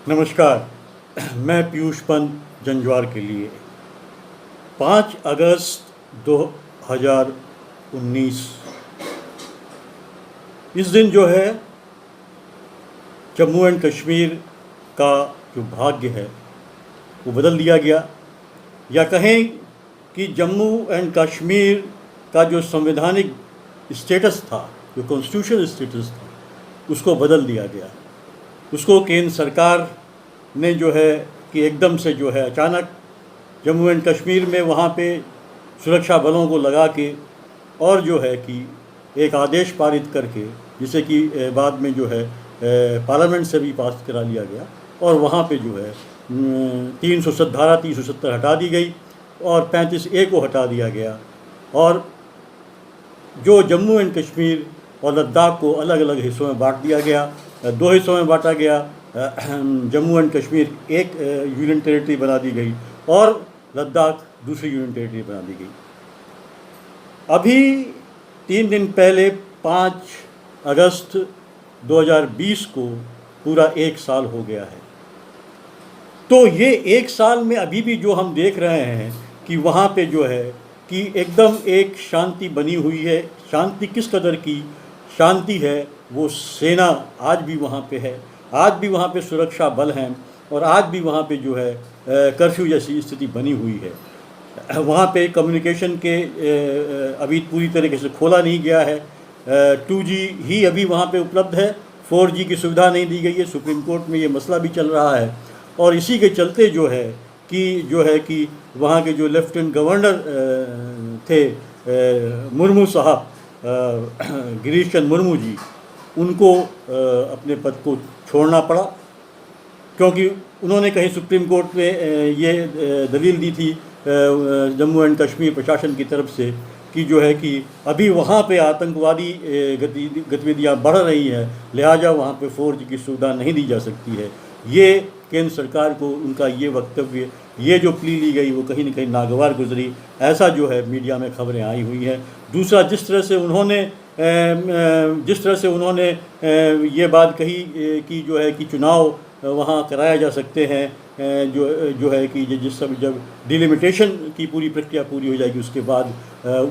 नमस्कार। मैं पीयूष पंत जंजवार के लिए 5 अगस्त 2019 इस दिन जो है जम्मू एंड कश्मीर का जो भाग्य है वो बदल दिया गया, या कहें कि जम्मू एंड कश्मीर का जो संवैधानिक स्टेटस था, जो कॉन्स्टिट्यूशनल स्टेटस था, उसको बदल दिया गया। उसको केंद्र सरकार ने जो है कि एकदम से जो है अचानक जम्मू एंड कश्मीर में वहाँ पे सुरक्षा बलों को लगा के और जो है कि एक आदेश पारित करके, जिसे कि बाद में जो है पार्लियामेंट से भी पास करा लिया गया, और वहाँ पे जो है 370 हटा दी गई और 35A को हटा दिया गया, और जो जम्मू एंड कश्मीर और लद्दाख को अलग अलग हिस्सों में बांट दिया गया। 2 हिस्सों में बांटा गया। जम्मू एंड कश्मीर एक यूनियन टेरिटरी बना दी गई और लद्दाख दूसरी यूनियन टेरिटरी बना दी गई। अभी 3 दिन पहले 5 अगस्त 2020 को पूरा 1 साल हो गया है। तो ये 1 साल में अभी भी जो हम देख रहे हैं कि वहाँ पे जो है कि एकदम एक शांति बनी हुई है। शांति किस कदर की शांति है, वो सेना आज भी वहाँ पे है, आज भी वहाँ पे सुरक्षा बल हैं, और आज भी वहाँ पे जो है कर्फ्यू जैसी स्थिति बनी हुई है। वहाँ पे कम्युनिकेशन के अभी पूरी तरीके से खोला नहीं गया है। 2G ही अभी वहाँ पे उपलब्ध है, 4G की सुविधा नहीं दी गई है। सुप्रीम कोर्ट में ये मसला भी चल रहा है, और इसी के चलते जो है कि वहाँ के जो लेफ्टिनेंट गवर्नर थे मुर्मू साहब, गिरीश चंद्र मुर्मू जी, उनको अपने पद को छोड़ना पड़ा, क्योंकि उन्होंने कहीं सुप्रीम कोर्ट में ये दलील दी थी जम्मू एंड कश्मीर प्रशासन की तरफ से कि जो है कि अभी वहाँ पे आतंकवादी गतिविधियाँ बढ़ रही हैं, लिहाजा वहाँ पे 4G की सुविधा नहीं दी जा सकती है। ये केंद्र सरकार को उनका ये वक्तव्य, ये जो प्ली ली गई, वो कहीं न कहीं नागवार गुजरी, ऐसा जो है मीडिया में खबरें आई हुई हैं। दूसरा, जिस तरह से उन्होंने ये बात कही कि जो है कि चुनाव वहाँ कराया जा सकते हैं, जो है कि जब डिलिमिटेशन की पूरी प्रक्रिया पूरी हो जाएगी उसके बाद,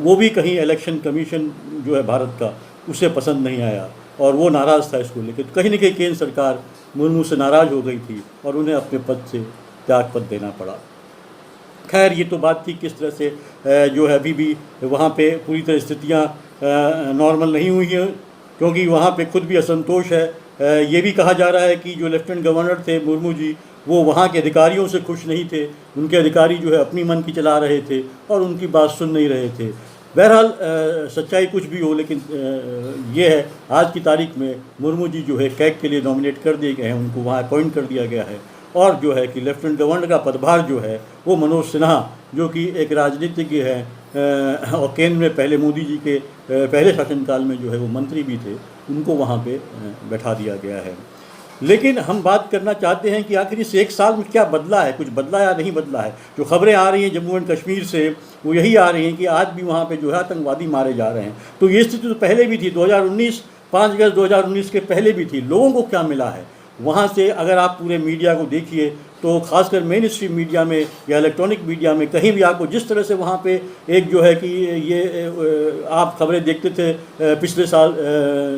वो भी कहीं इलेक्शन कमीशन जो है भारत का, उसे पसंद नहीं आया और वो नाराज़ था इसको लेकर। कहीं न कहीं केंद्र सरकार मुर्मू से नाराज़ हो गई थी और उन्हें अपने पद से त्यागपत्र देना पड़ा। खैर, ये तो बात थी किस तरह से जो है अभी भी वहाँ पे पूरी तरह स्थितियाँ नॉर्मल नहीं हुई हैं, क्योंकि वहाँ पे खुद भी असंतोष है। ये भी कहा जा रहा है कि जो लेफ्टिनेंट गवर्नर थे मुर्मू जी, वो वहाँ के अधिकारियों से खुश नहीं थे। उनके अधिकारी जो है अपनी मन की चला रहे थे और उनकी बात सुन नहीं रहे थे। बहरहाल सच्चाई कुछ भी हो, लेकिन ये है आज की तारीख में मुर्मू जी जो है कैग के लिए नॉमिनेट कर दिए गए हैं, उनको वहाँ अपॉइंट कर दिया गया है, और जो है कि लेफ्टिनेंट गवर्नर का पदभार जो है वो मनोज सिन्हा, जो कि एक राजनीतिज्ञ है और केंद्र में पहले मोदी जी के पहले शासनकाल में जो है वो मंत्री भी थे, उनको वहाँ पे बैठा दिया गया है। लेकिन हम बात करना चाहते हैं कि आखिर इस 1 साल में क्या बदला है, कुछ बदला या नहीं बदला है। जो खबरें आ रही हैं जम्मू एंड कश्मीर से, वो यही आ रही हैं कि आज भी वहाँ पे जो है आतंकवादी मारे जा रहे हैं। तो ये स्थिति तो पहले भी थी, 5 अगस्त 2019 के पहले भी थी। लोगों को क्या मिला है वहाँ से? अगर आप पूरे मीडिया को देखिए तो खासकर मेन स्ट्रीम मीडिया में या इलेक्ट्रॉनिक मीडिया में, कहीं भी आपको जिस तरह से वहाँ पे एक जो है कि ये आप खबरें देखते थे पिछले साल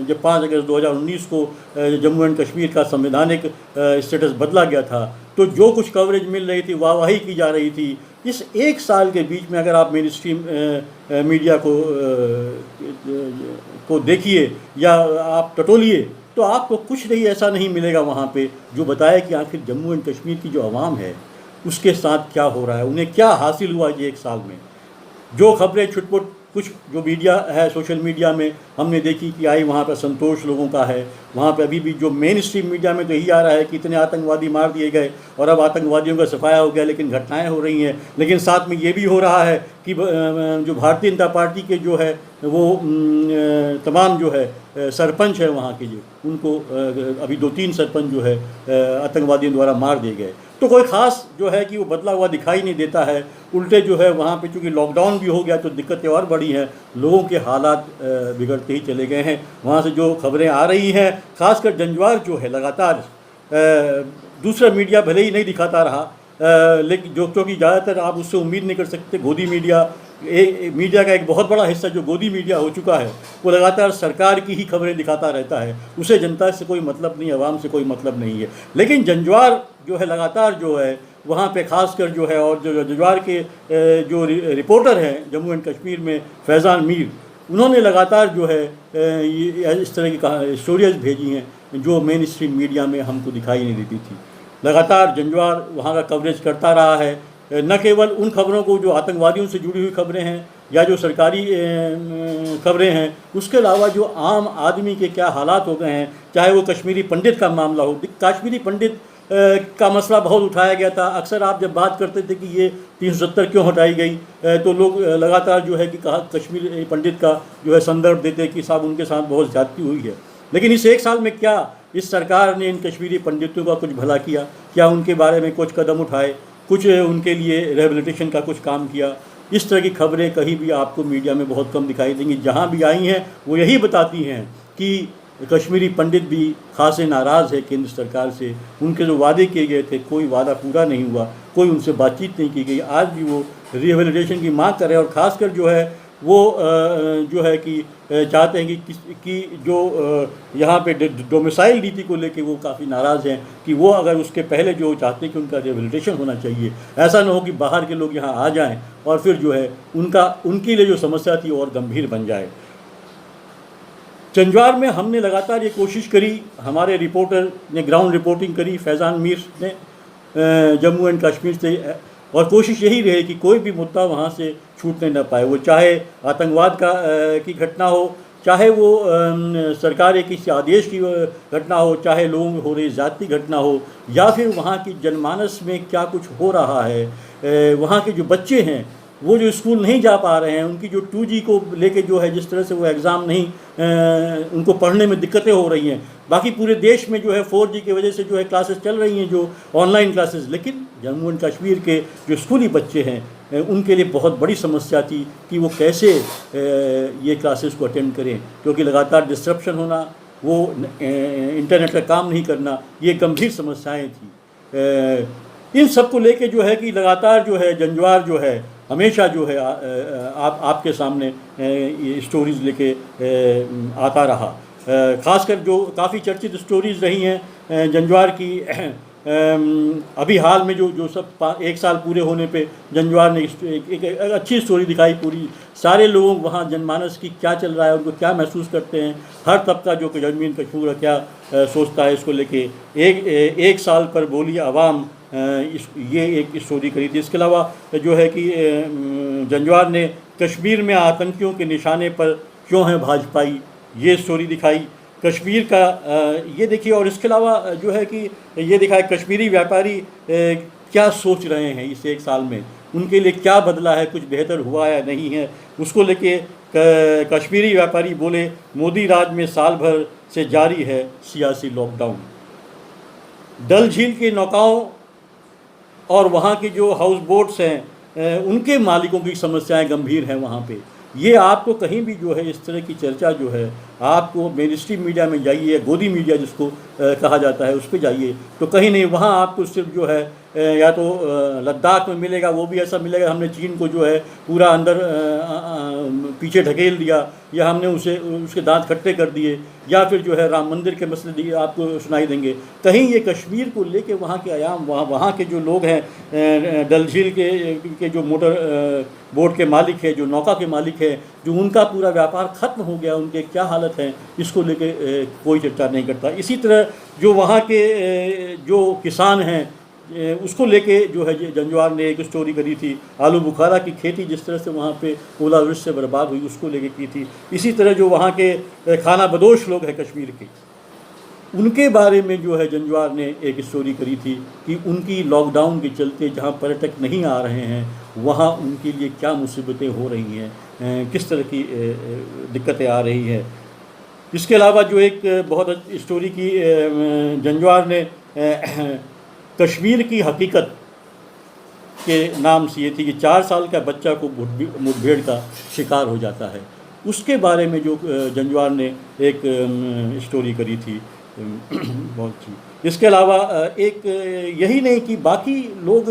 जब 5 अगस्त 2019 को जम्मू एंड कश्मीर का संवैधानिक स्टेटस बदला गया था, तो जो कुछ कवरेज मिल रही थी, वाहवाही की जा रही थी। इस 1 साल के बीच में अगर आप मेन स्ट्रीम मीडिया को देखिए या आप टटोलिए, तो आपको कुछ नहीं ऐसा नहीं मिलेगा वहाँ पे जो बताए कि आखिर जम्मू एंड कश्मीर की जो आवाम है उसके साथ क्या हो रहा है, उन्हें क्या हासिल हुआ ये 1 साल में। जो खबरें छुटपुट कुछ जो मीडिया है, सोशल मीडिया में हमने देखी कि आई, वहाँ पर संतोष लोगों का है। वहाँ पे अभी भी जो मेन स्ट्रीम मीडिया में तो यही आ रहा है कि इतने आतंकवादी मार दिए गए और अब आतंकवादियों का सफाया हो गया, लेकिन घटनाएं हो रही हैं। लेकिन साथ में ये भी हो रहा है कि जो भारतीय जनता पार्टी के जो है वो तमाम जो है सरपंच है वहाँ के, जो उनको अभी 2-3 सरपंच जो है आतंकवादियों द्वारा मार दिए गए। तो कोई ख़ास जो है कि वो बदला हुआ दिखाई नहीं देता है। उल्टे जो है वहाँ पे चूँकि लॉकडाउन भी हो गया तो दिक्कतें और बढ़ी हैं, लोगों के हालात बिगड़ते ही चले गए हैं। वहाँ से जो खबरें आ रही हैं, ख़ासकर जंजवार जो है लगातार दूसरा मीडिया भले ही नहीं दिखाता रहा, लेकिन जो क्योंकि ज़्यादातर आप उससे उम्मीद नहीं कर सकते। गोदी मीडिया मीडिया का एक बहुत बड़ा हिस्सा जो गोदी मीडिया हो चुका है, वो लगातार सरकार की ही खबरें दिखाता रहता है, उसे जनता से कोई मतलब नहीं, आवाम से कोई मतलब नहीं है। लेकिन जंजवार जो है लगातार जो है वहाँ पे खासकर जो है, और जो जंजवार के जो रिपोर्टर हैं जम्मू एंड कश्मीर में, फैज़ान मीर, उन्होंने लगातार जो है इस तरह की स्टोरीज भेजी हैं जो मेन स्ट्रीम मीडिया में हमको दिखाई नहीं देती थी। लगातार जंजवार वहाँ का कवरेज करता रहा है, न केवल उन खबरों को जो आतंकवादियों से जुड़ी हुई खबरें हैं या जो सरकारी खबरें हैं, उसके अलावा जो आम आदमी के क्या हालात हो गए हैं, चाहे वो कश्मीरी पंडित का मामला हो। कश्मीरी पंडित का मसला बहुत उठाया गया था। अक्सर आप जब बात करते थे कि ये 370 क्यों हटाई गई, तो लोग लगातार जो है कि कहा कश्मीरी पंडित का जो है संदर्भ देते कि साहब उनके साथ बहुत ज़्यादती हुई है। लेकिन इस एक साल में क्या इस सरकार ने इन कश्मीरी पंडितों का कुछ भला किया? क्या उनके बारे में कुछ कदम उठाए, कुछ उनके लिए रिहेबिलिटेशन का कुछ काम किया? इस तरह की खबरें कहीं भी आपको मीडिया में बहुत कम दिखाई देंगी। जहाँ भी आई हैं वो यही बताती हैं कि कश्मीरी पंडित भी खासे नाराज़ है केंद्र सरकार से। उनके जो वादे किए गए थे कोई वादा पूरा नहीं हुआ, कोई उनसे बातचीत नहीं की गई। आज भी वो रिहेबिलिटेशन की मांग कर रहे हैं, और ख़ासकर जो है वो जो है कि चाहते हैं कि जो यहाँ पे डोमिसाइल नीति को लेके वो काफ़ी नाराज़ हैं कि वो अगर उसके पहले जो चाहते हैं कि उनका रिहेबिलिटेशन होना चाहिए। ऐसा ना हो कि बाहर के लोग यहाँ आ जाएं और फिर जो है उनके लिए जो समस्या थी और गंभीर बन जाए। जंजवार में हमने लगातार ये कोशिश करी, हमारे रिपोर्टर ने ग्राउंड रिपोर्टिंग करी, फैज़ान मीर ने जम्मू एंड कश्मीर से, और कोशिश यही रही कि कोई भी मुद्दा वहाँ से छूटने न पाए। वो चाहे आतंकवाद की घटना हो, चाहे वो सरकार के किसी आदेश की घटना हो, चाहे लोगों में हो रही ज़्यादती घटना हो, या फिर वहाँ की जनमानस में क्या कुछ हो रहा है। वहाँ के जो बच्चे हैं वो जो स्कूल नहीं जा पा रहे हैं, उनकी जो 2G को लेके जो है जिस तरह से वो एग्ज़ाम नहीं, उनको पढ़ने में दिक्कतें हो रही हैं। बाकी पूरे देश में जो है 4G की वजह से जो है क्लासेस चल रही हैं, जो ऑनलाइन क्लासेस, लेकिन जम्मू एंड कश्मीर के जो स्कूली बच्चे हैं उनके लिए बहुत बड़ी समस्या थी कि वो कैसे ये क्लासेस को अटेंड करें, क्योंकि लगातार डिस्ट्रप्शन होना, वो इंटरनेट का काम नहीं करना, ये गंभीर समस्याएँ थी। इन सब को लेके जो है कि लगातार जो है जंजवार जो है हमेशा जो है आपके सामने ये स्टोरीज़ लेके आता रहा। ख़ासकर जो काफ़ी चर्चित स्टोरीज़ रही हैं जंजवार की, अभी हाल में जो सब 1 साल पूरे होने पे जंजवार ने एक अच्छी स्टोरी दिखाई पूरी। सारे लोग वहाँ जनमानस की क्या चल रहा है, उनको क्या महसूस करते हैं, हर तबका जो कि जम्मू एंड कश्मीर क्या सोचता है, इसको लेके एक साल पर बोली आवाम, ये एक स्टोरी करी थी। इसके अलावा जो है कि जंजवार ने कश्मीर में आतंकियों के निशाने पर क्यों है भाजपाई, ये स्टोरी दिखाई कश्मीर का, ये देखिए। और इसके अलावा जो है कि ये दिखाया कश्मीरी व्यापारी क्या सोच रहे हैं इस 1 साल में, उनके लिए क्या बदला है, कुछ बेहतर हुआ या नहीं है, उसको लेके कश्मीरी व्यापारी बोले मोदी राज में साल भर से जारी है सियासी लॉकडाउन। डल झील के नौकाओं और वहाँ की जो हाउस बोट्स हैं उनके मालिकों की समस्याएं गंभीर हैं वहाँ पे। ये आपको कहीं भी जो है इस तरह की चर्चा जो है, आपको मेन स्ट्रीम मीडिया में जाइए, गोदी मीडिया जिसको कहा जाता है, उस पर जाइए तो कहीं नहीं, वहाँ आपको सिर्फ जो है या तो लद्दाख में मिलेगा, वो भी ऐसा मिलेगा हमने चीन को जो है पूरा अंदर पीछे ढकेल दिया, या हमने उसके दांत खट्टे कर दिए, या फिर जो है राम मंदिर के मसले आपको सुनाई देंगे। कहीं ये कश्मीर को लेके वहाँ के आयाम, वहाँ के जो लोग हैं, डल झील के जो मोटर बोट के मालिक है, जो नौका के मालिक है, जो उनका पूरा व्यापार ख़त्म हो गया, उनके क्या हालत है, इसको लेके कोई चर्चा नहीं करता। इसी तरह जो वहाँ के जो किसान हैं उसको लेके जो है जंजवार ने एक स्टोरी करी थी। आलू बुखारा की खेती जिस तरह से वहाँ पे ओलावृष्टि से बर्बाद हुई, उसको लेके की थी। इसी तरह जो वहाँ के खाना बदोश लोग हैं कश्मीर के, उनके बारे में जो है जंजवार ने एक स्टोरी करी थी कि उनकी लॉकडाउन के चलते जहाँ पर्यटक नहीं आ रहे हैं वहाँ उनके लिए क्या मुसीबतें हो रही हैं, किस तरह की दिक्कतें आ रही हैं। इसके अलावा जो एक बहुत स्टोरी की जंजवार ने कश्मीर की हकीकत के नाम से ये थी कि 4 साल का बच्चा को मुठभेड़ का शिकार हो जाता है, उसके बारे में जो जंजवार ने एक स्टोरी करी थी बहुत अच्छी। इसके अलावा एक यही नहीं कि बाकी लोग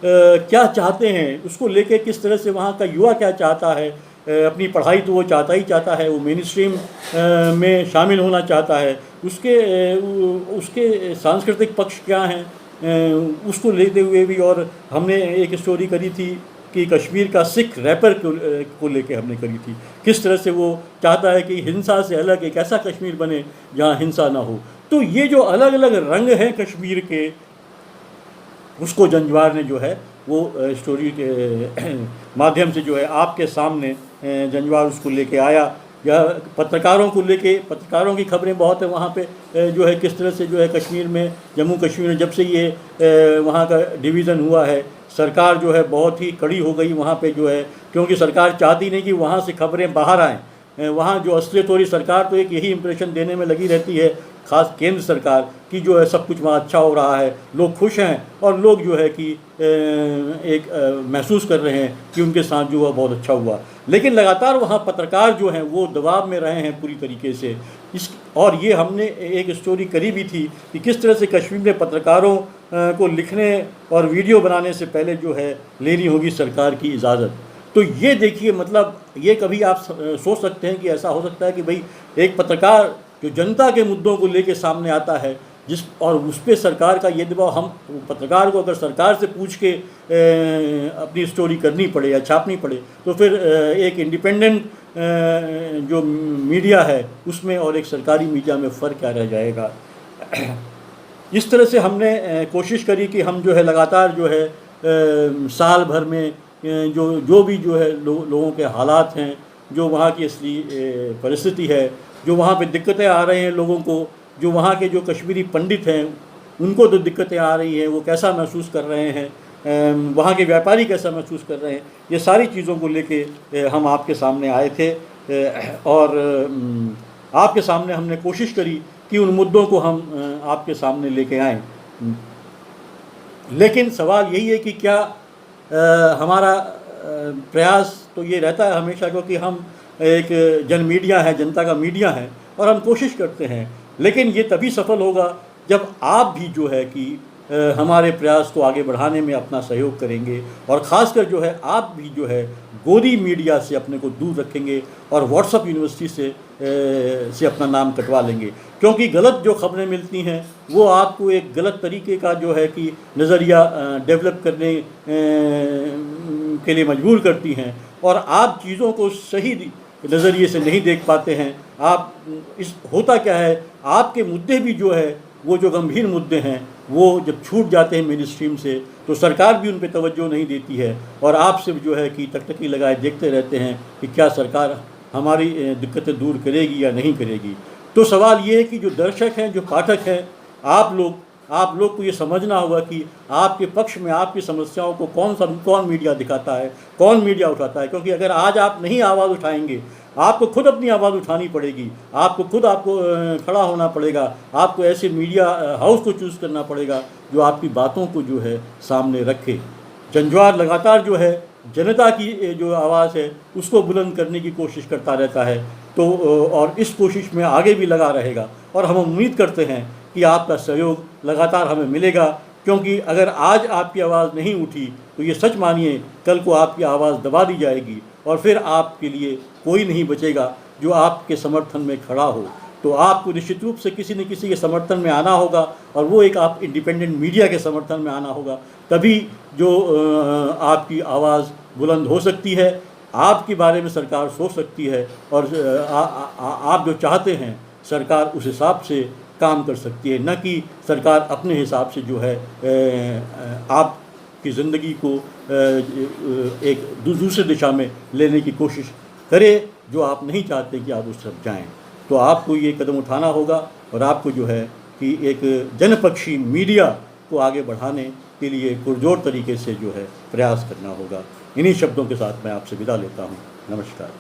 क्या चाहते हैं, उसको लेके किस तरह से वहाँ का युवा क्या चाहता है। अपनी पढ़ाई तो वो चाहता ही चाहता है, वो मेन स्ट्रीम में शामिल होना चाहता है। उसके सांस्कृतिक पक्ष क्या हैं, उसको लेते हुए भी। और हमने एक स्टोरी करी थी कि कश्मीर का सिख रैपर को लेके हमने करी थी, किस तरह से वो चाहता है कि हिंसा से अलग एक ऐसा कश्मीर बने जहाँ हिंसा ना हो। तो ये जो अलग अलग रंग हैं कश्मीर के, उसको जंजवार ने जो है वो स्टोरी के माध्यम से जो है आपके सामने जंजवार उसको लेके आया। या पत्रकारों को लेके, पत्रकारों की खबरें बहुत है वहाँ पे जो है किस तरह से जो है कश्मीर में, जम्मू कश्मीर में जब से ये वहाँ का डिवीज़न हुआ है, सरकार जो है बहुत ही कड़ी हो गई वहाँ पे जो है, क्योंकि सरकार चाहती नहीं कि वहाँ से खबरें बाहर आएँ। वहाँ जो असलियत हो रही, सरकार तो एक यही इंप्रेशन देने में लगी रहती है, खास केंद्र सरकार की, जो है सब कुछ वहाँ अच्छा हो रहा है, लोग खुश हैं और लोग जो है कि एक महसूस कर रहे हैं कि उनके साथ जो हुआ बहुत अच्छा हुआ। लेकिन लगातार वहाँ पत्रकार जो हैं वो दबाव में रहे हैं पूरी तरीके से। और ये हमने एक स्टोरी करी भी थी कि किस तरह से कश्मीर में पत्रकारों को लिखने और वीडियो बनाने से पहले जो है लेनी होगी सरकार की इजाज़त। तो ये देखिए, मतलब ये कभी आप सोच सकते हैं कि ऐसा हो सकता है कि भाई एक पत्रकार जो जनता के मुद्दों को लेके सामने आता है, और उस पर सरकार का ये दबाव, हम पत्रकार को अगर सरकार से पूछ के अपनी स्टोरी करनी पड़े या छापनी पड़े, तो फिर एक इंडिपेंडेंट जो मीडिया है उसमें और एक सरकारी मीडिया में फ़र्क क्या रह जाएगा। इस तरह से हमने कोशिश करी कि हम जो है लगातार जो है साल भर में जो भी जो है लोगों के हालात हैं, जो वहाँ की असली परिस्थिति है, जो वहाँ पे दिक्कतें आ रहे हैं लोगों को, जो वहाँ के जो कश्मीरी पंडित हैं उनको तो दिक्कतें आ रही हैं, वो कैसा महसूस कर रहे हैं, वहाँ के व्यापारी कैसा महसूस कर रहे हैं, ये सारी चीज़ों को लेके हम आपके सामने आए थे। और आपके सामने हमने कोशिश करी कि उन मुद्दों को हम आपके सामने लेके आएँ। लेकिन सवाल यही है कि क्या हमारा प्रयास तो ये रहता है हमेशा, क्योंकि हम एक जन मीडिया है, जनता का मीडिया है, और हम कोशिश करते हैं, लेकिन ये तभी सफल होगा जब आप भी जो है कि हमारे प्रयास को आगे बढ़ाने में अपना सहयोग करेंगे, और ख़ासकर जो है आप भी जो है गोदी मीडिया से अपने को दूर रखेंगे और व्हाट्सएप यूनिवर्सिटी से अपना नाम कटवा लेंगे। क्योंकि गलत जो खबरें मिलती हैं वो आपको एक गलत तरीके का जो है कि नज़रिया डेवलप करने के लिए मजबूर करती हैं, और आप चीज़ों को सही नज़रिए से नहीं देख पाते हैं। होता क्या है, आपके मुद्दे भी जो है वो जो गंभीर मुद्दे हैं वो जब छूट जाते हैं मेन स्ट्रीम से, तो सरकार भी उन पर तवज्जो नहीं देती है, और आप सिर्फ जो है कि टकटकी लगाए देखते रहते हैं कि क्या सरकार हमारी दिक्कतें दूर करेगी या नहीं करेगी। तो सवाल ये है कि जो दर्शक हैं, जो पाठक हैं, आप लोग को ये समझना होगा कि आपके पक्ष में आपकी समस्याओं को कौन मीडिया दिखाता है, कौन मीडिया उठाता है। क्योंकि अगर आज आप नहीं आवाज़ उठाएंगे, आपको खुद अपनी आवाज़ उठानी पड़ेगी, आपको खड़ा होना पड़ेगा, आपको ऐसे मीडिया हाउस को चूज़ करना पड़ेगा जो आपकी बातों को जो है सामने रखे। जंजवार लगातार जो है जनता की जो आवाज़ है उसको बुलंद करने की कोशिश करता रहता है, तो और इस कोशिश में आगे भी लगा रहेगा, और हम उम्मीद करते हैं कि आपका सहयोग लगातार हमें मिलेगा। क्योंकि अगर आज आपकी आवाज़ नहीं उठी तो ये सच मानिए कल को आपकी आवाज़ दबा दी जाएगी, और फिर आपके लिए कोई नहीं बचेगा जो आपके समर्थन में खड़ा हो। तो आपको निश्चित रूप से किसी न किसी के समर्थन में आना होगा, और वो एक आप इंडिपेंडेंट मीडिया के समर्थन में आना होगा, तभी जो आपकी आवाज़ बुलंद हो सकती है, आपके बारे में सरकार सोच सकती है, और आप जो चाहते हैं सरकार उस हिसाब से काम कर सकती है, न कि सरकार अपने हिसाब से जो है आपकी ज़िंदगी को एक दूसरे दिशा में लेने की कोशिश करे जो आप नहीं चाहते कि आप उस तरफ जाएं। तो आपको ये कदम उठाना होगा, और आपको जो है कि एक जनपक्षी मीडिया को आगे बढ़ाने के लिए पुरजोर तरीके से जो है प्रयास करना होगा। इन्हीं शब्दों के साथ मैं आपसे विदा लेता हूँ। नमस्कार।